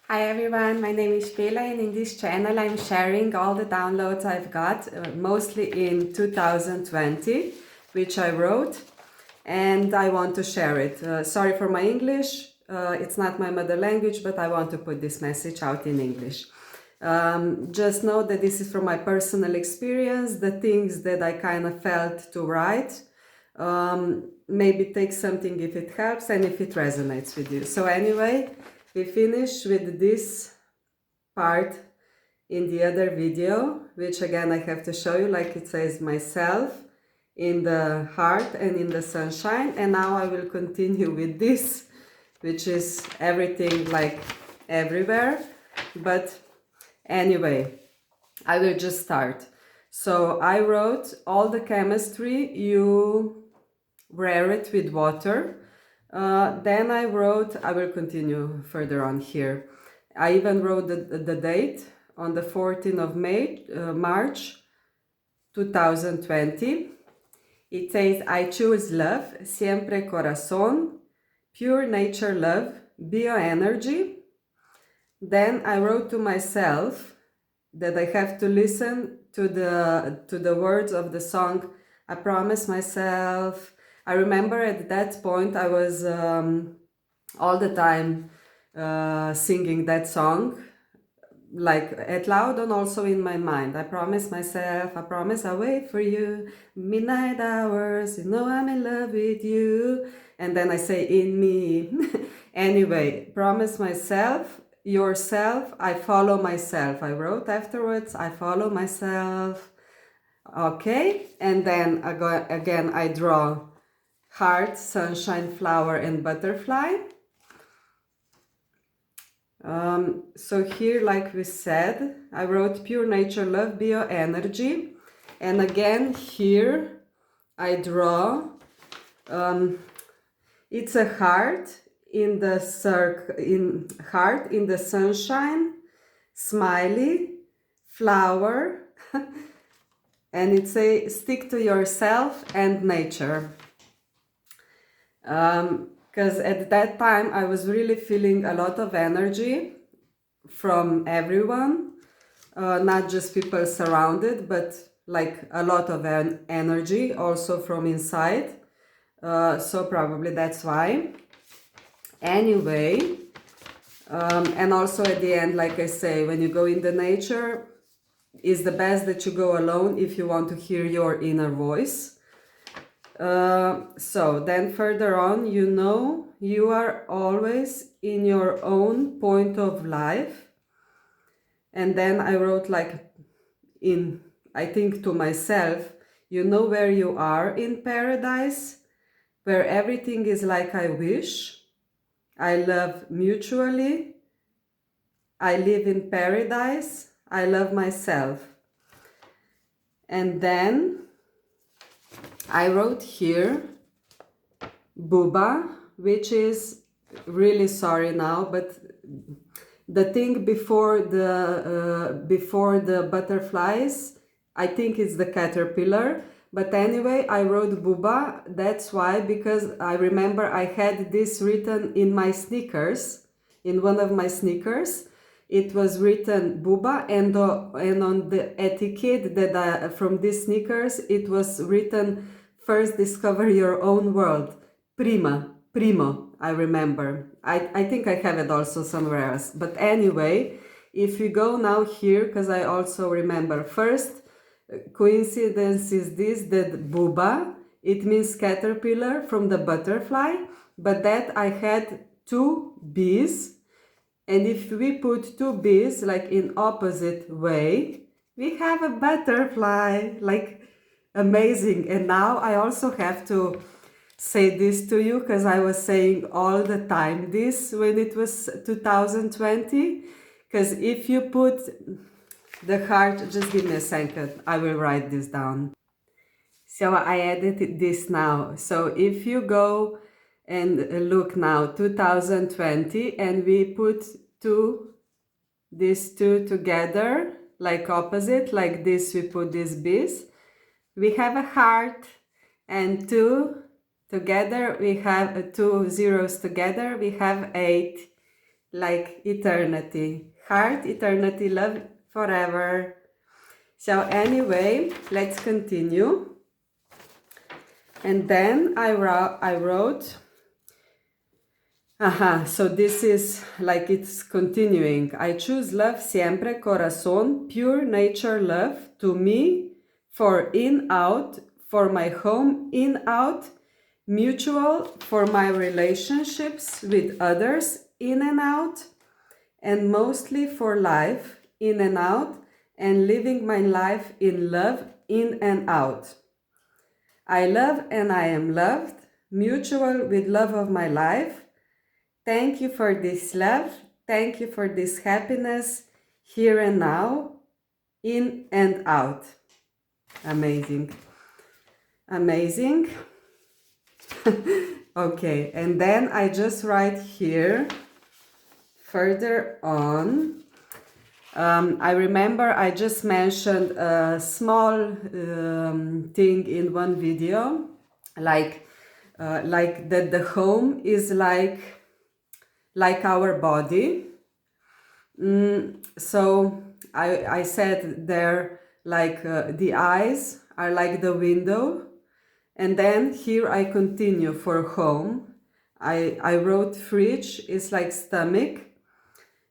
Hi everyone, my name is Bela and in this channel I'm sharing all the downloads I've got, mostly in 2020, which I wrote, and I want to share it. Sorry for my English, it's not my mother language, but I want to put this message out in English. Just know that this is from my personal experience, the things that I kind of felt to write. Maybe take something if it helps and if it resonates with you. So anyway, we finish with this part in the other video, which again I have to show you, like it says myself in the heart and in the sunshine, and now I will continue with this, which is everything like everywhere. But anyway, I will just start. So I wrote all the chemistry, you wear it with water. Then I wrote, I will continue further on here. I even wrote the date on the 14th of March 2020. It says, I choose love, siempre corazón, pure nature love, bioenergy. Then I wrote to myself that I have to listen to the words of the song, I promise myself. I remember at that point I was all the time singing that song, like out loud and also in my mind. I promise myself, I promise I'll wait for you, midnight hours, you know I'm in love with you. And then I say in me. Anyway, promise myself, yourself, I follow myself. I wrote afterwards, I follow myself. Okay, and then again I draw heart, sunshine, flower, and butterfly. So here, like we said, I wrote pure nature love, bioenergy, and again here I draw. It's a heart in the heart in the sunshine, smiley, flower, and it says stick to yourself and nature. Because at that time I was really feeling a lot of energy from everyone, not just people surrounded, but like a lot of energy also from inside. So probably that's why. Anyway, and also at the end, like I say, when you go in the nature, it's the best that you go alone if you want to hear your inner voice. So then further on, you know, you are always in your own point of life. And then I wrote like I think to myself, you know where you are in paradise, where everything is like I wish. I love mutually. I live in paradise. I love myself. And then I wrote here Buba, which is really sorry now, but the thing before the butterflies, I think it's the caterpillar. But anyway, I wrote Buba. That's why, because I remember I had this written in my sneakers, in one of my sneakers. It was written Buba, and on the etiquette that from these sneakers, it was written first discover your own world. Primo, I remember. I think I have it also somewhere else. But anyway, if we go now here, because I also remember first, coincidence is this, that Buba, it means caterpillar from the butterfly, but that I had two bees. And if we put two bees like in opposite way, we have a butterfly, like amazing. And now I also have to say this to you, because I was saying all the time this when it was 2020, because if you put the heart, just give me a second, I will write this down. So I added this now. So if you go and look now, 2020, and we put these two together, like opposite, like this, we put these bees, we have a heart, and two together, we have two zeros together, we have 8. like eternity. Heart, eternity, love forever. So anyway, let's continue. And then I wrote, so this is like it's continuing. I choose love siempre, corazón, pure nature love, to me, for in, out, for my home, in, out, mutual, for my relationships with others, in and out, and mostly for life, in and out, and living my life in love, in and out. I love and I am loved, mutual with love of my life. Thank you for this love. Thank you for this happiness, here and now, in and out. Amazing. Amazing. Okay, and then I just write here, further on. I remember I just mentioned a small thing in one video, like that the home is like our body. So I said there, like the eyes are like the window, and then here I continue for home. I wrote fridge is like stomach,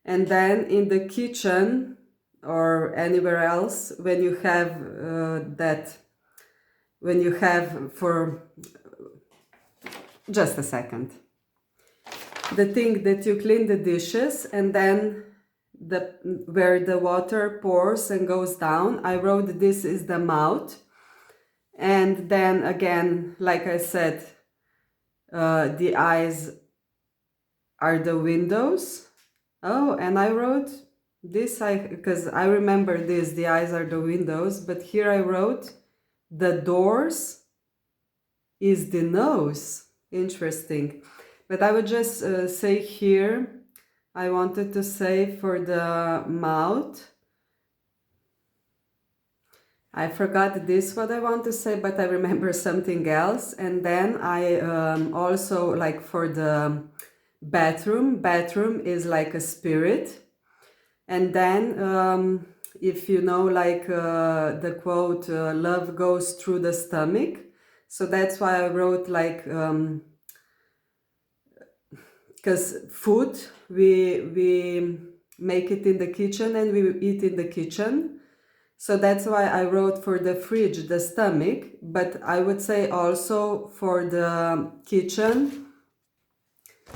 and then in the kitchen or anywhere else, when you have for just a second, the thing that you clean the dishes, and then where the water pours and goes down, I wrote this is the mouth. And then again, like I said, the eyes are the windows. Oh, and I wrote this, because I remember this, the eyes are the windows, but here I wrote the doors is the nose. Interesting. But I would just say here, I wanted to say for the mouth, I forgot this what I want to say, but I remember something else. And then I also, like for the bathroom is like a spirit. And then if you know, like the quote, love goes through the stomach. So that's why I wrote like, because food, we make it in the kitchen and we eat in the kitchen. So that's why I wrote for the fridge, the stomach, but I would say also for the kitchen,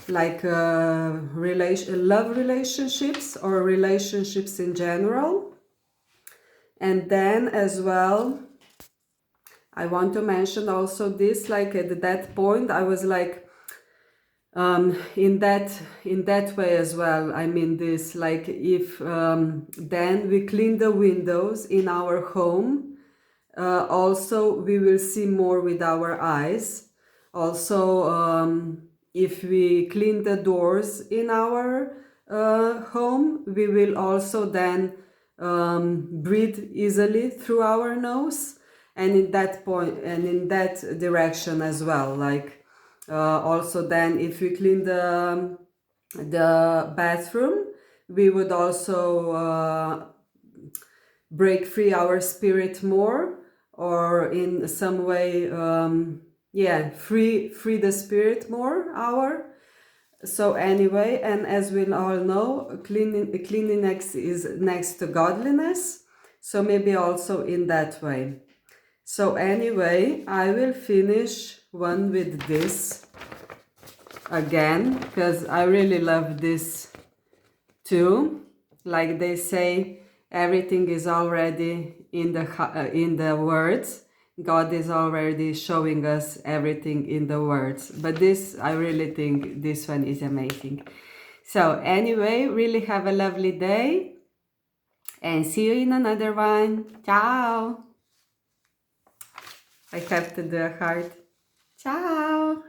like love relationships or relationships in general. And then as well, I want to mention also this, like at that point, I was like, in that way as well. I mean this, like if then we clean the windows in our home, also we will see more with our eyes. Also, if we clean the doors in our home, we will also then breathe easily through our nose, and in that point and in that direction as well, like also then if we clean the bathroom, we would also break free our spirit more, or in some way free the spirit more. So anyway, and as we all know, cleanliness is next to godliness, so maybe also in that way. So anyway, I will finish one with this again, because I really love this too. Like they say, everything is already in the words. God is already showing us everything in the words. But this, I really think this one is amazing. So anyway, really have a lovely day, and see you in another one. Ciao! I have to do a heart. Ciao!